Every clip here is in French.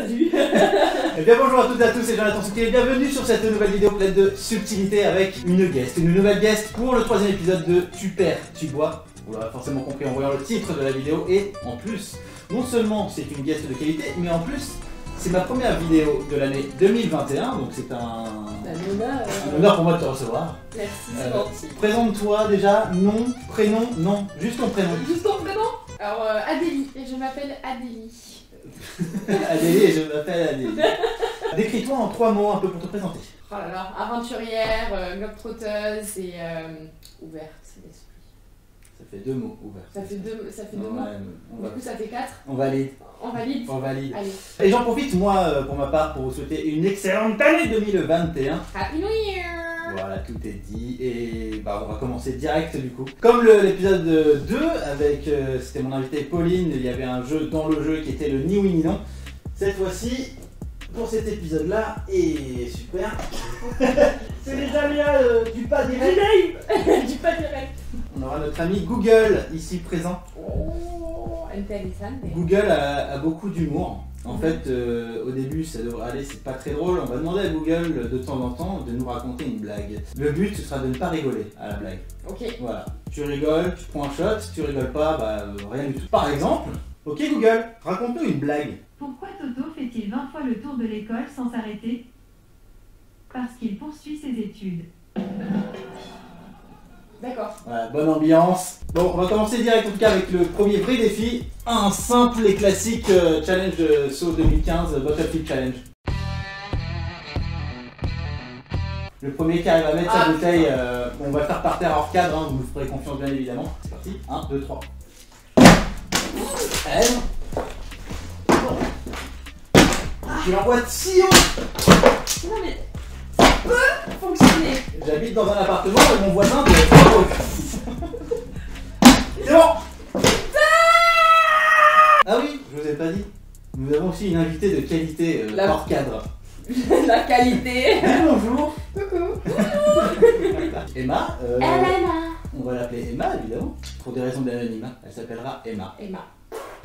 Salut. Eh bien bonjour à toutes et à tous, c'est Jonathan Souquet et bienvenue sur cette nouvelle vidéo pleine de subtilité avec une nouvelle guest pour le troisième épisode de Tu perds, tu bois. Vous l'aurez forcément compris en voyant le titre de la vidéo et en plus, non seulement c'est une guest de qualité, mais en plus c'est ma première vidéo de l'année 2021, donc c'est un honneur pour moi de te recevoir. Merci, c'est gentil. Présente-toi déjà, nom, prénom, non, juste ton prénom. Juste ton prénom? Alors, Adélie, et je m'appelle Adélie. Adélie et je m'appelle Adélie. Décris-toi en 3 mots un peu pour te présenter. Oh là là, aventurière, globe-trotteuse et ouverte d'esprit. Ça fait 2 mots ouverts. Ça fait deux mots. Du coup, ça fait 4. On valide. On valide. On valide. Allez. Et j'en profite, moi, pour ma part, pour vous souhaiter une excellente année 2021. Happy New Year. Voilà, tout est dit. Et bah, on va commencer direct du coup. Comme l'épisode 2, avec c'était mon invité Pauline, il y avait un jeu dans le jeu qui était le ni oui ni non. Cette fois-ci, pour cet épisode-là, et super, c'est les aléas du pas direct. Du pas direct. On aura notre ami Google ici présent. Oh, intéressant. Google a beaucoup d'humour. En fait, au début, ça devrait aller, c'est pas très drôle. On va demander à Google de temps en temps de nous raconter une blague. Le but, ce sera de ne pas rigoler à la blague. Ok. Voilà. Tu rigoles, tu prends un shot. Si tu rigoles pas, bah rien du tout. Par exemple, ok Google, raconte-nous une blague. Pourquoi Toto fait-il 20 fois le tour de l'école sans s'arrêter? Parce qu'il poursuit ses études. D'accord. Voilà, bonne ambiance. Bon, on va commencer direct en tout cas avec le premier vrai défi. Un simple et classique challenge de saut 2015, Butterfly Challenge. Le premier qui arrive à mettre sa bouteille, on va le faire par terre hors cadre, hein, vous nous ferez confiance bien évidemment. C'est parti, 1, 2, 3. Elle. Tu l'envoies si haut. Non mais ça peut fonctionner. J'habite dans un appartement et mon voisin de 3 haut. C'est bon. Ah oui, je vous ai pas dit. Nous avons aussi une invitée de qualité hors cadre. La qualité. Bonjour. Coucou. Emma. Elena. On va l'appeler Emma évidemment, pour des raisons d'anonymat. Elle s'appellera Emma. Emma.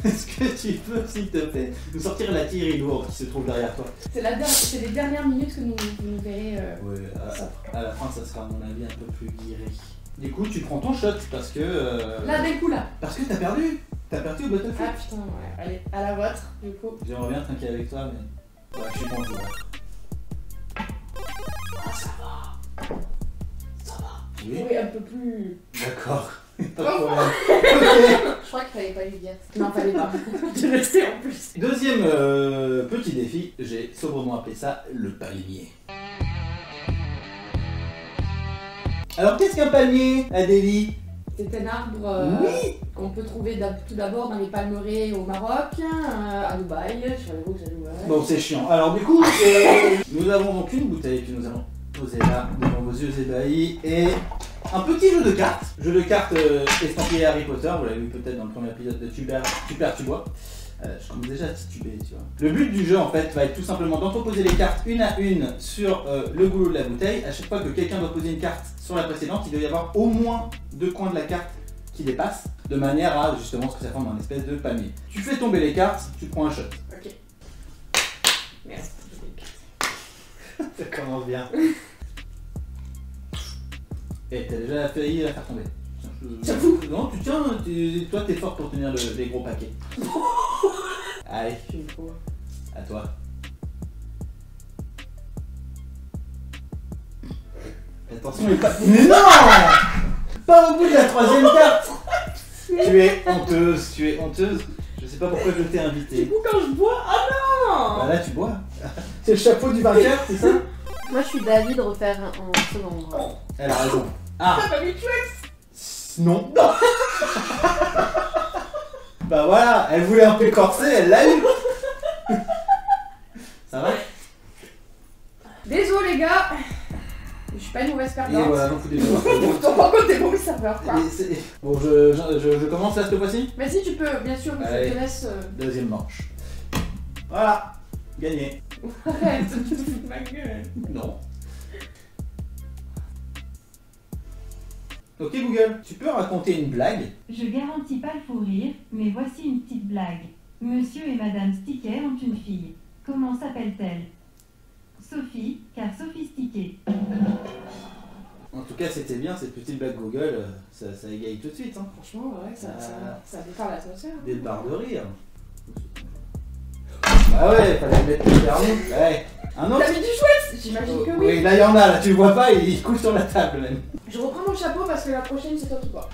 Est-ce que tu peux, s'il te plaît, nous sortir la tirée lourde qui se trouve derrière toi? C'est les dernières minutes que vous nous verrez. Oui, à la fin, ça sera à mon avis un peu plus guiré. Du coup, tu prends ton shot parce que. Là, d'un coup, là. Parce que t'as perdu. T'as perdu au Battlefield. Ah putain, ouais. Allez, à la vôtre, du coup. J'aimerais bien trinquer avec toi, mais. Ouais, je suis bon joueur. Ah, ça va. Ça va. Oui. Oui, un peu plus. D'accord. Pas de problème. Ok. Je crois qu'il fallait pas lui dire. Non, fallait pas. Je le sais en plus. Deuxième petit défi, j'ai sobrement appelé ça le palmier. Alors qu'est-ce qu'un palmier, Adélie? C'est un arbre Oui. qu'on peut trouver tout d'abord dans les palmeraies au Maroc, à Dubaï, sur les routes à Dubaï. Bon, c'est chiant. Alors du coup, nous avons donc une bouteille que nous allons poser là, devant vos yeux ébahis, et un petit jeu de cartes. Jeu de cartes estampillé Harry Potter, vous l'avez vu peut-être dans le premier épisode de Tu perds, tu bois. Je commence déjà à tituber, tu vois. Le but du jeu, en fait, va être tout simplement d'entreposer les cartes une à une sur le goulot de la bouteille. À chaque fois que quelqu'un doit poser une carte sur la précédente, il doit y avoir au moins 2 coins de la carte qui dépassent, de manière à justement ce que ça forme un espèce de palmier. Tu fais tomber les cartes, tu prends un shot. Ok. Merde. Ça commence bien. Et t'as déjà failli la faire tomber. J'avoue. Non, tu tiens, toi t'es fort pour tenir les gros paquets. Allez, Je suis trop. à toi. Attention, mais pas. Mais non! Pas au bout de la 3e carte! Tu es honteuse, tu es honteuse. Je sais pas pourquoi je t'ai Du invité. coup, quand je bois, ah non! Bah là, tu bois. C'est le chapeau du vainqueur, c'est ça? Moi je suis d'avis de refaire en seconde. Elle a raison. Ah! T'as pas mis Twix? Non. Bah voilà, elle voulait un peu corser, elle l'a eu. Ça va? Désolé les gars. Je suis pas une mauvaise Et perdante. voilà, j'en fous des joueurs. T'en rends compte des mauvais serveurs quoi. Bon, je commence là cette fois-ci. Vas-y, tu peux, bien sûr, mais Allez. je te laisse. Deuxième manche. Voilà, gagné. Arrête, tu te fous de ma gueule. Non. Ok Google, tu peux raconter une blague? Je garantis pas le fou rire, mais voici une petite blague. Monsieur et Madame Sticker ont une fille. Comment s'appelle-t-elle? Sophie, car sophistiquée. En tout cas, c'était bien, cette petite blague Google, ça égaye tout de suite. Hein. Franchement, ouais, ça défend l'atmosphère. Des barres de rire. Ah ouais, fallait mettre le dernier. Ouais. Un autre? T'as mis du chouette? J'imagine que oui. Oui, là il y en a, là tu le vois pas, il couche sur la table même. Je reprends mon chapeau parce que la prochaine c'est toi qui bois.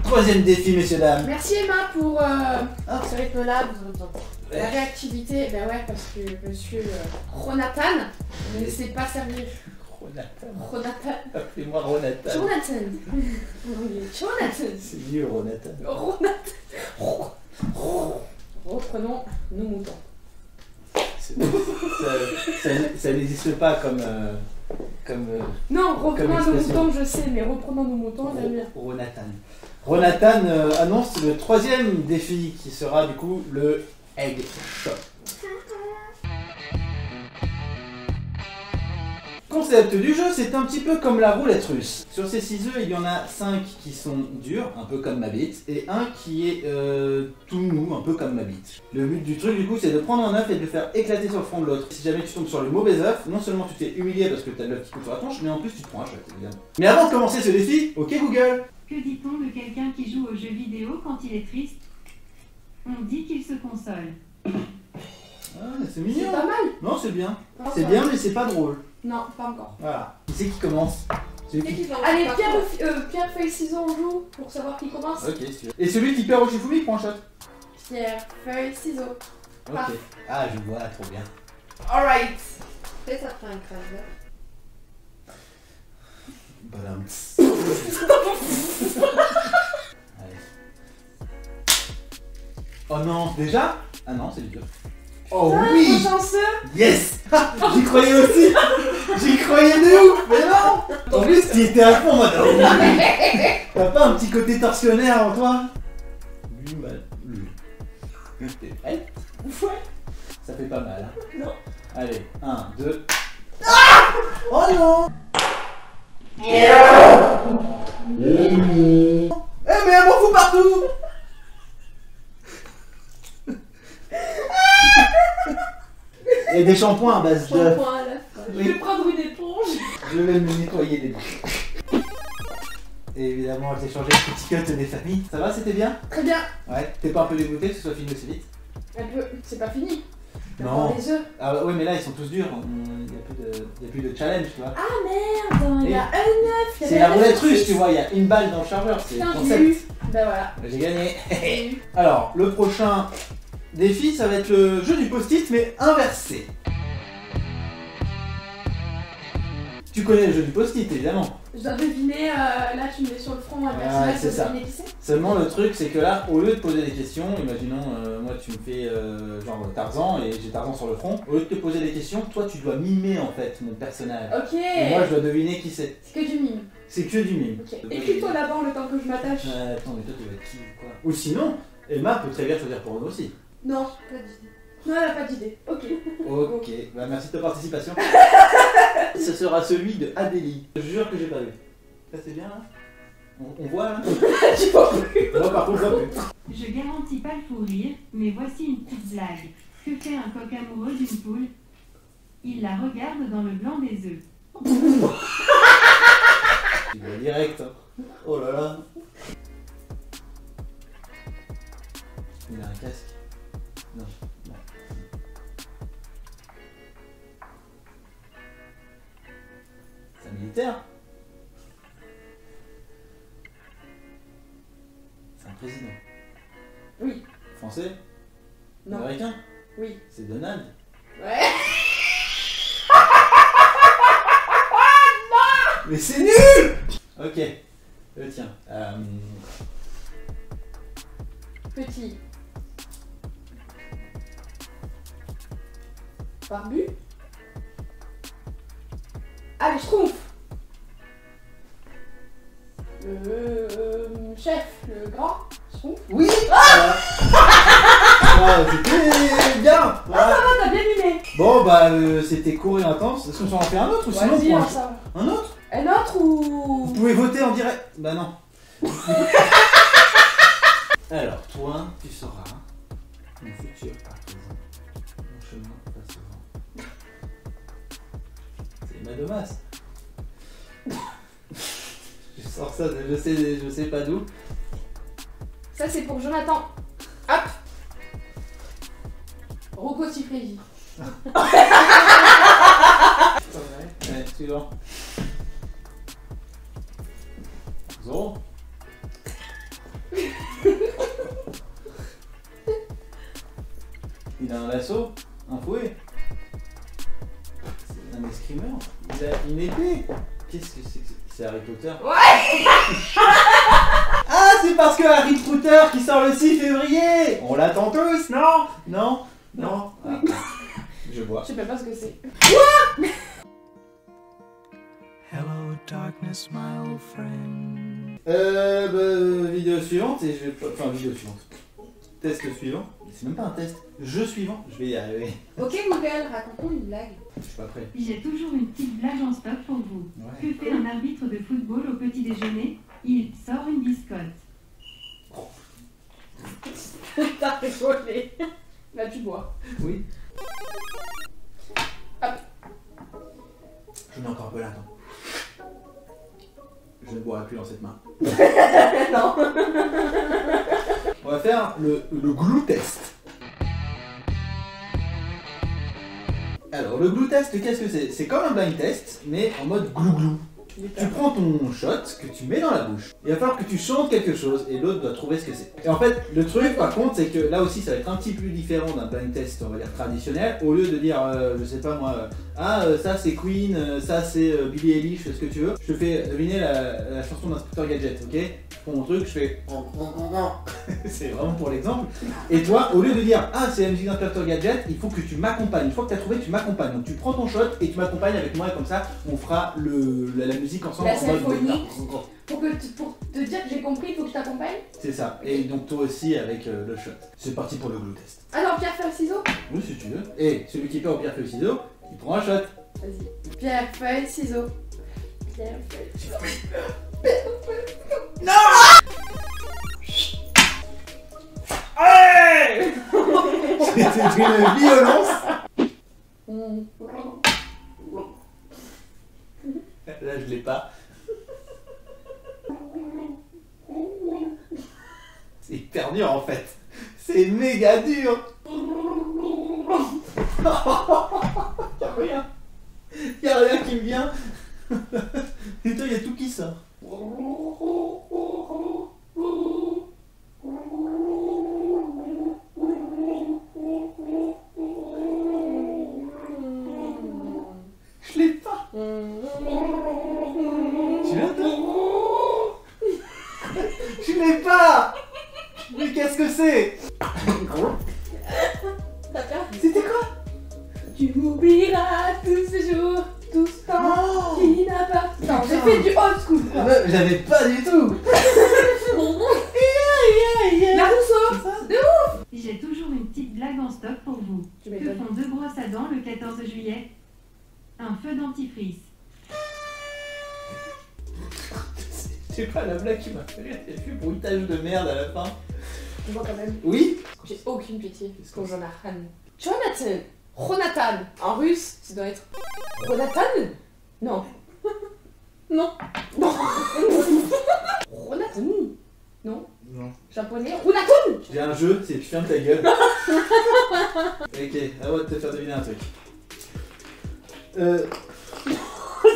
Troisième défi, messieurs, dames. Merci Emma pour Ce rythme-là, vous aurez besoin. la réactivité. Ben ouais, parce que monsieur Ronathan ne sait pas servir. Ronathan. Appelez-moi Ronathan. Jonathan. En anglais. Jonathan. C'est mieux, Ronathan. Ronathan. Reprenons nos moutons. Ça n'existe pas comme. Non, reprenons Comme nos expression. moutons, je sais, mais reprenons nos moutons, j'aime bien. Ronathan. Ronathan annonce le troisième défi qui sera du coup le Egg Shop. Concept du jeu, c'est un petit peu comme la roulette russe. Sur ces 6 œufs, il y en a 5 qui sont durs, un peu comme ma bite, et un qui est tout mou, un peu comme ma bite. Le but du truc, du coup, c'est de prendre un œuf et de le faire éclater sur le front de l'autre. Si jamais tu tombes sur le mauvais œuf, non seulement tu t'es humilié parce que t'as l'œuf qui coule sur la tronche, mais en plus tu te prends un chouette, évidemment. Mais avant de commencer ce défi, ok Google. Que dit-on de quelqu'un qui joue aux jeux vidéo quand il est triste? On dit qu'il se console. Ah, c'est C'est mignon. pas mal. Non, c'est bien. Pas C'est encore. bien, mais c'est pas drôle. Non, pas encore. Voilà. Qui c'est qui commence? Celui qui... Allez, Pierre, feuille, ciseaux, on joue pour savoir qui commence. Ok, si tu veux. Et celui qui perd au Shifumi prend un shot. Pierre, feuille, ciseaux. Ok. Ah. Ah, je vois, trop bien. Alright. Fais ça après un crâne. Badam. Allez. Oh non, déjà? Ah non, c'est dur. Oh oui! Chanceux. Yes! J'y croyais aussi! J'y croyais de ouf! Mais non! En plus, tu étais à fond en mode. Oh oui! T'as pas un petit côté torsionnaire en toi? Lui, mal. Lui. T'es prête? Ouais. Ça fait pas mal. Hein? Non. Allez, 1, 2. Ah! Oh non! Eh mais elle m'en fout partout! Il y a des shampoings à base d'œufs. Shampoing à l'œuf. Je vais prendre une éponge. Je vais me nettoyer les mains. Et évidemment, j'ai changé le petit cut des familles. Ça va, c'était bien? Très bien. Ouais. T'es pas un peu dégoûté que ce soit fini aussi vite? Un peu. C'est pas fini. Non. Les œufs. Ah ouais, mais là, ils sont tous durs. Il y a plus de challenge, tu vois. Ah merde. Il y a un œuf. C'est la roulette russe, tu vois. Il y a une balle dans le chargeur. C'est le Putain, j'ai eu. concept. Ben voilà. J'ai gagné. J'ai eu. Alors, le prochain défi, ça va être le jeu du post-it, mais inversé. Tu connais le jeu du post-it, évidemment. Je dois deviner, là tu me mets sur le front un personnage, c'est je dois ça. deviner qui c'est. Seulement, le truc, c'est que là, au lieu de poser des questions, imaginons, moi, tu me fais genre Tarzan et j'ai Tarzan sur le front. Au lieu de te poser des questions, toi, tu dois mimer en fait mon personnage. Ok. Et moi, je dois deviner qui c'est. C'est que du mime. C'est que du mime. Ok. Écris-toi là-bas le temps que je m'attache. Attends, mais toi, tu vas être qui ou quoi? Ou sinon, Emma peut très bien choisir pour nous aussi. Non. Pas d'idée. Non, elle a pas d'idée. Ok. Ok, bah merci de ta participation. Ce sera celui de Adélie. Je jure que j'ai pas vu. Ça c'est bien là? On voit là? Tu vois plus. Non, par contre, je vois plus. Je garantis pas le fou rire, mais voici une petite blague. Que fait un coq amoureux d'une poule? Il la regarde dans le blanc des œufs. Il va direct. Hein. Oh là là. Il a un casque. Non. Non. C'est un militaire? C'est un président? Oui. Français? Non. Américain? Oui. C'est Donald? Ouais. Mais c'est nul! Ok. Tiens. Petit. Barbu. Ah, mais je trouve. Le chef, le grand, je trouve. Oui! C'était bien! Voilà. Ah, t'as bien mimé. Bon, bah, c'était court et intense. Est-ce qu'on s'en fait un autre ou sinon Vas-y, on hein, prend ça. un autre? Un autre Vous ou. pouvez voter en direct. Bah non. Alors, toi, tu seras mon futur artisan, mon chemin face au Madomas. Je sors ça, je sais pas d'où. Ça, c'est pour Jonathan. Hop. Rocco Siffredi. Ouais, suivant. Zoro. Il a un lasso, un fouet. C'est un escrimeur. Il a une épée. Qu'est-ce que c'est que c'est Harry Potter? Ouais. Ah, c'est parce que Harry Potter qui sort le 6 février. On l'attend tous, non? Non? Non? Ah, je vois. Je sais même pas ce que c'est. Hello darkness my old friend. Vidéo suivante et je vais pas... Enfin, vidéo suivante. Test suivant. C'est même pas un test. Jeu suivant. Je vais y arriver. Ok Google, raconte-nous une blague. Je suis pas prêt. J'ai toujours une petite blague en stock pour vous. Ouais. Que fait un arbitre de football au petit déjeuner? Il sort une biscotte. T'as rigolé. Là tu bois. Oui. Hop. Je mets encore un peu là, attends. Je ne boirai plus dans cette main. Non. On va faire le glue test. Alors, le glue test, qu'est-ce que c'est? C'est comme un blind test, mais en mode glou-glou. Tu prends ton shot que tu mets dans la bouche. Il va falloir que tu chantes quelque chose et l'autre doit trouver ce que c'est. Et en fait, le truc par contre, c'est que là aussi ça va être un petit peu différent d'un blind test, on va dire traditionnel. Au lieu de dire, je sais pas moi, ça c'est Queen, ça c'est Billie Eilish, ce que tu veux, je te fais deviner la chanson d'Inspecteur Gadget, ok? Je prends mon truc, je fais. C'est vraiment pour l'exemple. Et toi, au lieu de dire, c'est la musique d'Inspecteur Gadget, il faut que tu m'accompagnes. Une fois que tu as trouvé, tu m'accompagnes. Donc tu prends ton shot et tu m'accompagnes avec moi et comme ça, on fera la musique ensemble. La en mode symphonie. Pour te dire que j'ai compris, il faut que je t'accompagne. C'est ça. Et donc toi aussi avec le shot. C'est parti pour le glue test. Alors pierre, feuille, ciseaux. Oui, si tu veux. Et celui qui perd au pierre, feuille, ciseaux, il prend un shot. Vas-y. Pierre, feuille, ciseaux. Pierre, feuille, ciseaux. C'était une violence. Là, je l'ai pas. C'est hyper dur en fait. C'est méga dur. Y'a rien. Y'a rien qui me vient. Et toi, y'a tout qui sort. Je l'ai pas. Tu l'as toi? Je l'ai pas. Mais qu'est-ce que c'est? T'as perdu. C'était quoi? Tu m'oublieras tous ces jours, tout ce temps qui n'a pas... Non, j'ai fait du old school quoi. J'avais pas du tout. La Rousseau. De ouf. J'ai toujours une petite blague en stock pour vous. Tu Que m'étonnes. font deux brosses à dents le 14 juillet? Un feu dentifrice. C'est pas la blague qui m'a fait rire, c'est le bruitage de merde à la fin. Tu vois quand même. Oui. J'ai aucune pitié pour Jonathan. Jonathan. En russe, ça doit être Jonathan. Non. Non. Non. Jonathan. Non. Non. Japonais. Jonathan. J'ai un jeu, c'est tu fermes ta gueule. Ok, à moi de te faire deviner un truc.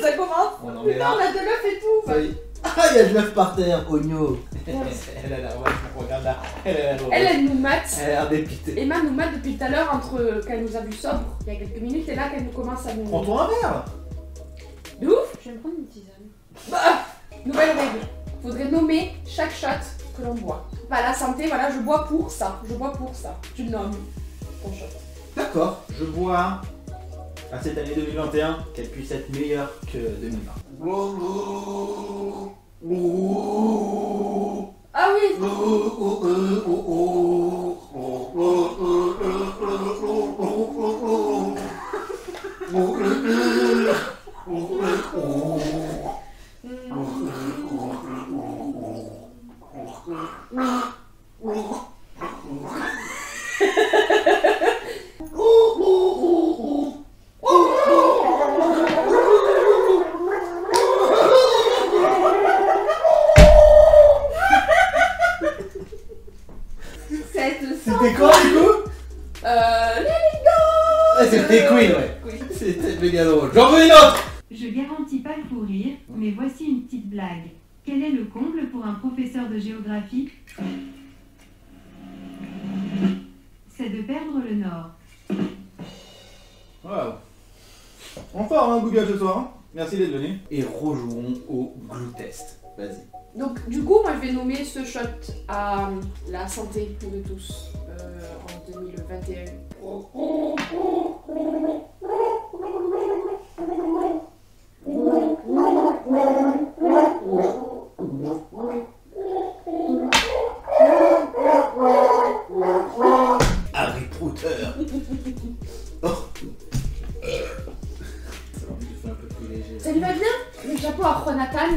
Ça commence. On en met Putain, on là. a de l'œuf et tout. Ça y est. Ah, il y a de l'œuf par terre, oignon. Elle a la ouais, regarde là. Elle nous mate. Elle a l'air dépitée. Emma nous mate depuis tout à l'heure entre qu'elle nous a vu sobre il y a quelques minutes et là qu'elle nous commence à nous... Prends-toi un verre. De ouf. Je vais me prendre une tisane. Bah, nouvelle règle. Faudrait nommer chaque shot que l'on boit. Bah la santé, voilà, je bois pour ça. Je bois pour ça. Tu le nommes ton shot. D'accord, je bois à cette année 2021 qu'elle puisse être meilleure que 2020. Ah oui. Let it go. Ah, c'était Queen, ouais. Oui. C'était méga drôle. J'en veux une autre. Je garantis pas le fou rire, mais voici une petite blague. Quel est le comble pour un professeur de géographie? C'est de perdre le nord. Waouh. Encore un Google ce soir. Hein. Merci d'être venu. Et rejouons au glue test. Vas-y. Donc du coup, moi je vais nommer ce shot à la santé de tous en 2021. Harry Potter. Oh. Ça lui va bien? Le chapeau à Jonathan.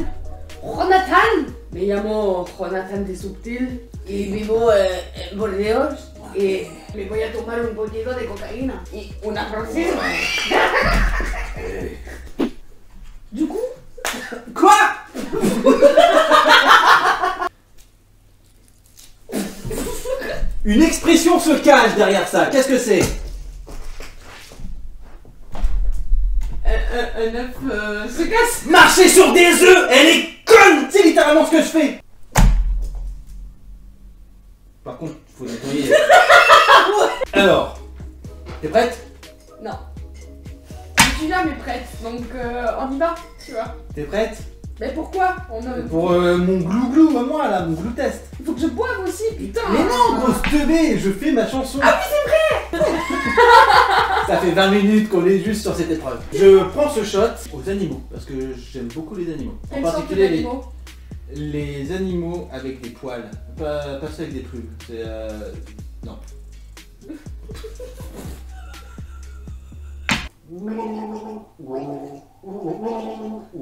Jonathan! Me llamo Jonathan de Subtil y vivo en Bordeaux y me voy a tomar un poquito de cocaína y una próxima. Du coup, Quoi? Une expression se cache derrière ça. Qu'est-ce que c'est? un œuf se casse. Marcher sur des œufs. Elle est conne. C'est littéralement ce que je fais. Par contre, faut nettoyer. Alors, t'es prête? Non. Je suis jamais prête, donc on y va, tu vois. T'es prête? Mais pourquoi? Pour mon glou-glou à moi là, mon glou test. Il faut que je boive aussi, putain. Mais non, grosse teubée, je fais ma chanson. Ah oui, c'est vrai. Ça fait 20 minutes qu'on est juste sur cette épreuve. Je prends ce shot aux animaux, parce que j'aime beaucoup les animaux. En Quelle sorte particulier d'animaux? les animaux avec des poils. Pas ceux avec des plumes. C'est non.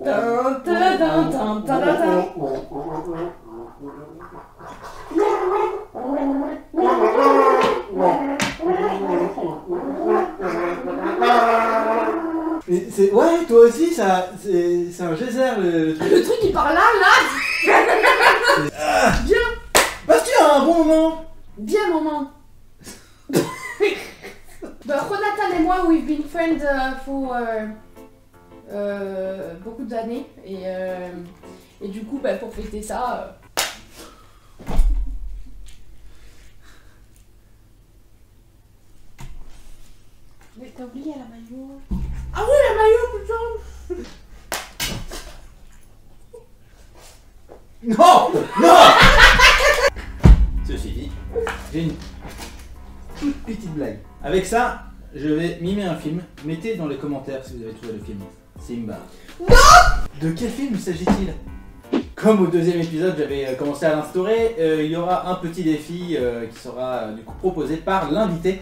Dun, dun, dun, dun, dun, dun, dun. Mais c'est ouais, toi aussi, ça, c'est un geyser le truc. Le truc il part là. Bien, Parce qu'il y a un bon moment. bien maman. Jonathan et moi, we've been friends for beaucoup d'années et du coup, pour fêter ça. Mais t'as oublié la maillot. Ah oui, la maillot, putain. Non, non. Ceci dit, j'ai une toute petite blague. Avec ça, je vais mimer un film. Mettez dans les commentaires si vous avez trouvé le film. Simba. Non. De quel film s'agit-il? Comme au deuxième épisode, j'avais commencé à l'instaurer, il y aura un petit défi qui sera du coup proposé par l'invité.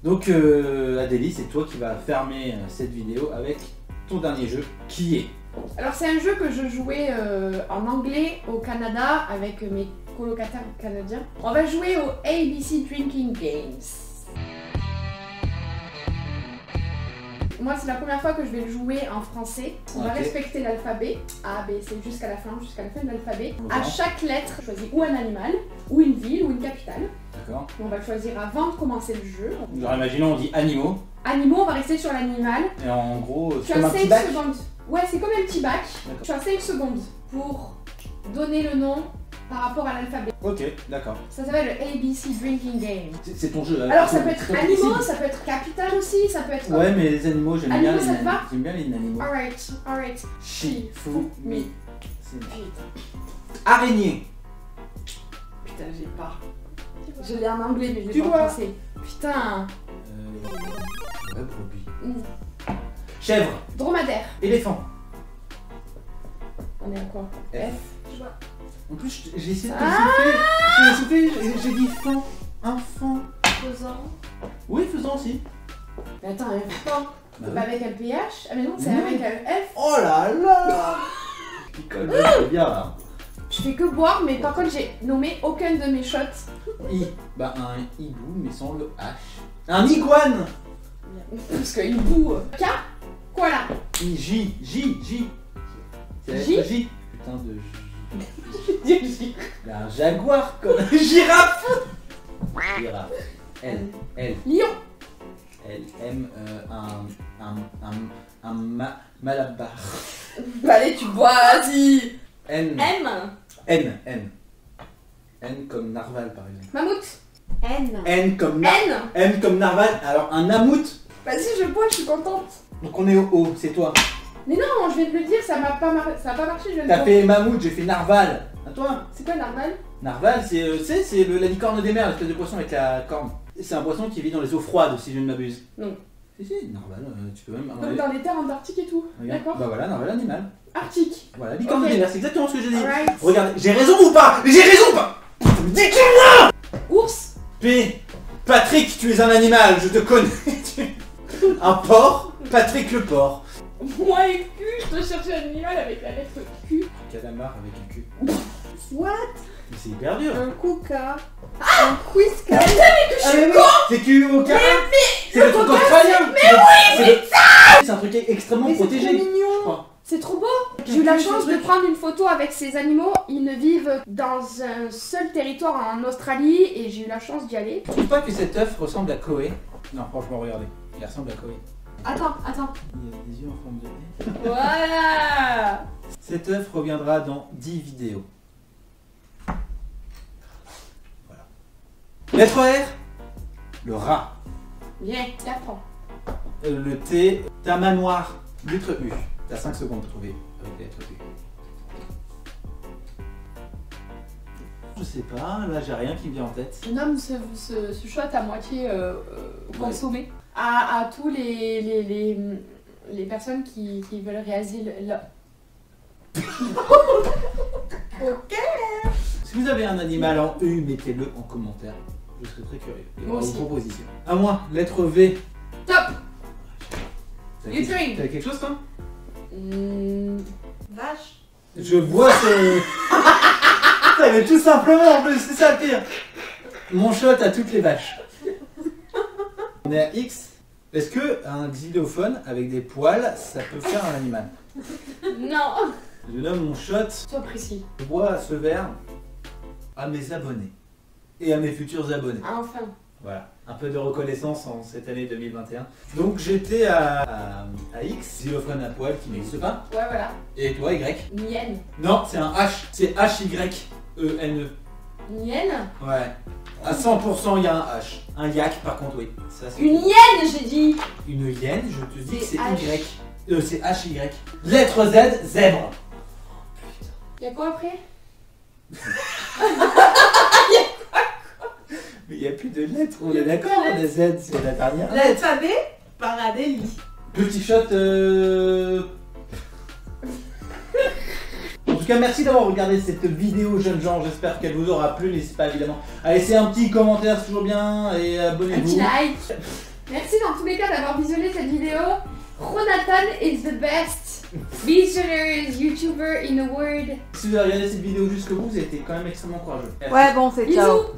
Donc Adélie, c'est toi qui vas fermer cette vidéo avec ton dernier jeu, qui est... Alors c'est un jeu que je jouais en anglais au Canada avec mes colocataires canadiens. On va jouer au ABC Drinking Games. Moi c'est la première fois que je vais le jouer en français. On va Ok. respecter l'alphabet A, B, C jusqu'à la fin de l'alphabet. Ok. À chaque lettre, je choisis ou un animal, ou une ville, ou une capitale. D'accord. On va le choisir avant de commencer le jeu. Genre imaginons on dit animaux, Animaux, on va rester sur l'animal. et en gros Tu c'est comme as un petit 5 bac. secondes. Ouais, c'est comme un petit bac. D'accord. Tu as 5 secondes pour donner le nom par rapport à l'alphabet. Ok, d'accord. Ça s'appelle le ABC Drinking Game. C'est ton jeu. Alors ça peut être C'est ton animaux, principe. ça peut être capitale aussi, ça peut être... Ouais, mais les animaux, j'aime Animaux, bien les ça te va animaux. J'aime bien les animaux. Alright. Shifumi. C'est- Putain, Araignée. j'ai pas. Je l'ai en anglais mais je Tu l'ai pas vois. en français. Putain. Ouais, brebis. Mm. Chèvre. Dromadaire. Éléphant. On est à quoi? F. Je vois. En plus, j'ai essayé de te Ah souffler. J'ai dit fan. Un fan. Faisant. Oui, faisant aussi. Mais attends, un fan. Bah C'est oui. pas avec un PH? Ah mais non, c'est Non. avec un F. Oh là là. Picole, c'est bien là. Je fais que boire, mais par contre j'ai nommé aucun de mes shots. I. Bah, un hibou, mais sans le H. Un iguane. Parce qu'il boue. K. Quoi là? J. C'est J. J. Putain de J. J. Il y a un jaguar, quoi. Girafe. Girafe. L. Lion. M, malabar. Bah allez, tu bois, vas-y. N. M. N comme narval par exemple. Mammouth. N. N comme N. narval. Alors un mammouth. Vas-y, je bois, je suis contente. Donc on est au O, c'est toi. Mais non, je viens de le dire, ça a pas marché, je viens de T'as le fait mammouth, j'ai fait narval. À toi. C'est quoi narval? Narval, c'est la licorne des mers, l'espèce de poisson avec la corne. C'est un poisson qui vit dans les eaux froides, si je ne m'abuse. Non. Si, narval, tu peux même. Comme dans les terres antarctiques et tout. Regarde. D'accord. Bah voilà, narval animal. Arctique. Voilà, licorne Ok. des mers, c'est exactement ce que j'ai dit. Alright. Regardez, j'ai raison ou pas? J'ai raison ou pas? Dis-moi! Ours. P. Patrick, tu es un animal, je te connais. Un porc? Patrick le porc. Moi et Q, je dois chercher un animal avec la lettre Q. Calamar avec un cul. What? Mais c'est hyper dur. Un Kuka. Un Quizka. C'est QOK. C'est le truc australien. C'est un truc extrêmement Mais c'est protégé. trop mignon. je crois. C'est trop beau. J'ai eu la chance de prendre une photo avec ces animaux. Ils ne vivent dans un seul territoire en Australie et j'ai eu la chance d'y aller. Tu trouves pas que cet œuf ressemble à Koé? Non, franchement, regardez. Il ressemble à Koé. Attends. Il a des yeux en forme de nez. Voilà. Cet œuf reviendra dans 10 vidéos. Voilà. Lettre R. Le rat. Viens, apprends. Le T. Tamanoir. Lettre U. T'as 5 secondes pour trouver avec la lettre U. Je sais pas, là j'ai rien qui me vient en tête. Je nomme ce shot à moitié consommé à tous les personnes qui veulent réaliser le... Ok. Si vous avez un animal en U, mettez-le en commentaire. Je serais très curieux. Il y Moi aura aussi. vos propositions. À moi, lettre V. Top. T'as You drink. quelque chose toi? Vache. Je vois ce... Putain, mais tout simplement en plus, c'est ça le pire. Mon shot à toutes les vaches. On est à X. Est-ce que un xylophone avec des poils, ça peut faire un animal? Non. Je nomme mon shot. Sois précis. Je bois ce verre à mes abonnés. Et à mes futurs abonnés. Enfin. Voilà, un peu de reconnaissance en cette année 2021. Donc j'étais à X, xylophone à poil qui n'existe pas. Ouais, voilà. Et toi, Y? Mienne. Non, c'est un H. C'est H-Y-E-N-E. Mienne. Ouais. À 100%, il y a un H. Un yak, par contre, oui. Ça, c'est Une hyène, j'ai dit. une hyène, je te dis que c'est C'est Y. C'est H-Y. Lettre Z, zèbre. Y'a quoi après? Mais il n'y a plus de lettres, on est d'accord, les Z, c'est la dernière. L'alphabet par Adélie. Petit shot. En tout cas, merci d'avoir regardé cette vidéo, jeunes gens. J'espère qu'elle vous aura plu. N'hésitez pas évidemment à laisser un petit commentaire, c'est toujours bien. Et Un petit abonnez-vous. like. Merci dans tous les cas d'avoir visionné cette vidéo. Jonathan is the best visionary YouTuber in the world. Si vous avez regardé cette vidéo jusqu'au bout, vous avez été quand même extrêmement courageux. Ouais, bon, c'est ciao. Bisous.